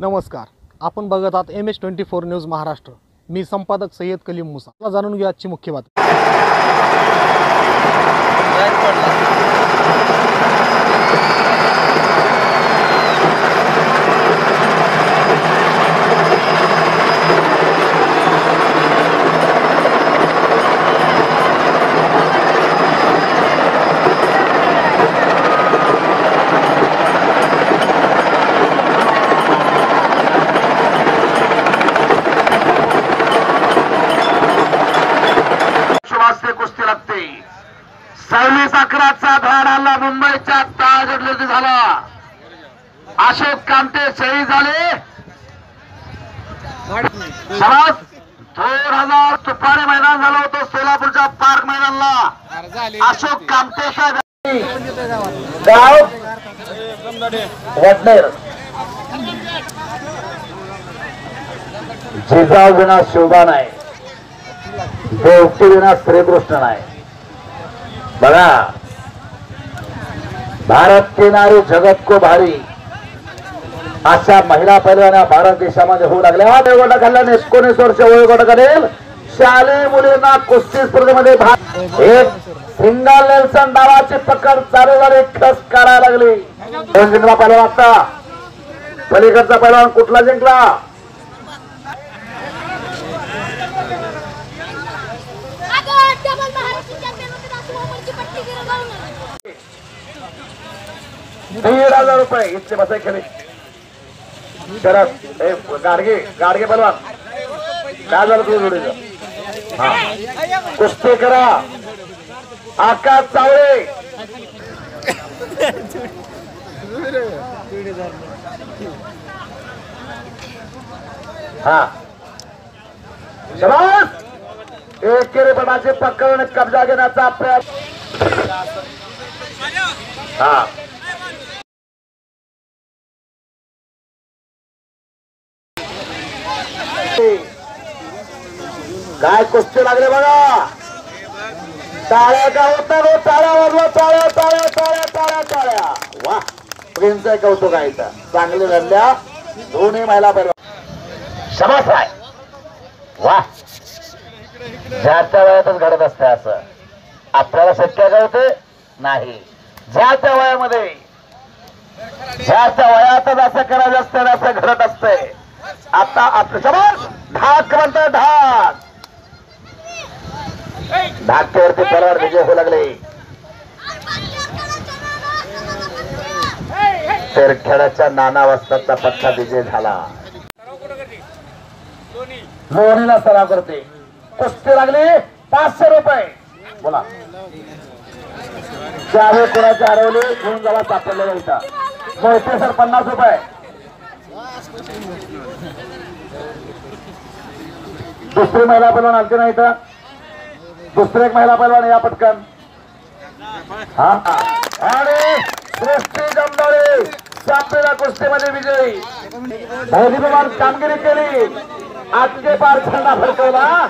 नमस्कार, आपण बघत आहात MH24 न्यूज महाराष्ट्र। मी संपादक सय्यद कलीम मुसा। चला जाणून घेऊया आजची मुख्य बातमी। कुस्ती लागते 26/11चा धाडाला मुंबईच्या ताजडले झाला। अशोक कामते शहीद झाले। 2000 तुपारे मैदान झालं होतं सोलापूरच्या पार्क मैदानला। अशोक कामतेचा गाव वडनेर। जिजाऊ विना शोभा नाही, देवटी विना श्रीकृष्ण नाही। बघा, भारत की नारी जगत को भारी अशा महिला पैलवान भारत देशामध्ये होऊ लागल्या। वयोगट खाल्ल्याने 19 वर्ष वयोगट करेल शालेय मुलींना कुस्ती स्पर्धेमध्ये एक सिंगल नेल्सन नावाची पकड चालू झाली, खस काढायला लागली। जिंकला पैलवान। आता पलीकडचा पैलवान कुठला जिंकला? ₹1000 इतके बसाय खेळी शरद गाडगे पैलवान। काय झालं तुझं जोडीचं? हा, कुस्ती करा। आकाश चावळे हा शाबास। एकेरी पदाचे पकडून कब्जा घेण्याचा प्रयत्न। हा, काय कुस्ती लागले बघा। टाळ्या गावतात, टाळ्या वाजवा, टाळ्या टाळ्या टाळ्या टाळ्या टाळ्या। वा, प्रेमचं कौतुक आहे इथं। चांगले लढल्या दोन्ही महिला पैलवान। शाबास आहे। वा, ज्या त्या वयातच घडत असते असं आपल्याला शक्य का होते? नाही। ज्या त्या वयामध्ये ज्या त्या वयातच असं करायचं असतं, असं घडत असते। आता आपलं शाबास। ढाक म्हणतात, ढाक ढाक्यावरती तलवार विजय होऊ लागले। तेरखेड्याच्या नाना वाजताचा पट्टा विजय झाला। लोणीला सराव करते। कुस्ती लागली ₹500। बोला, चावे कोणाचे हरवले घेऊन जावा सापडलेला इथं। मोहिते सर ₹50। दुसरी महिला पैलवान आलती ना इथं? दुसरी एक महिला पैलवान या पटकन। हा, आणि सृष्टी जमदारे सापलेल्या कुस्तीमध्ये विजयी। भौतिकमान कामगिरी केली, आजचे पार झेंडा फडकवला।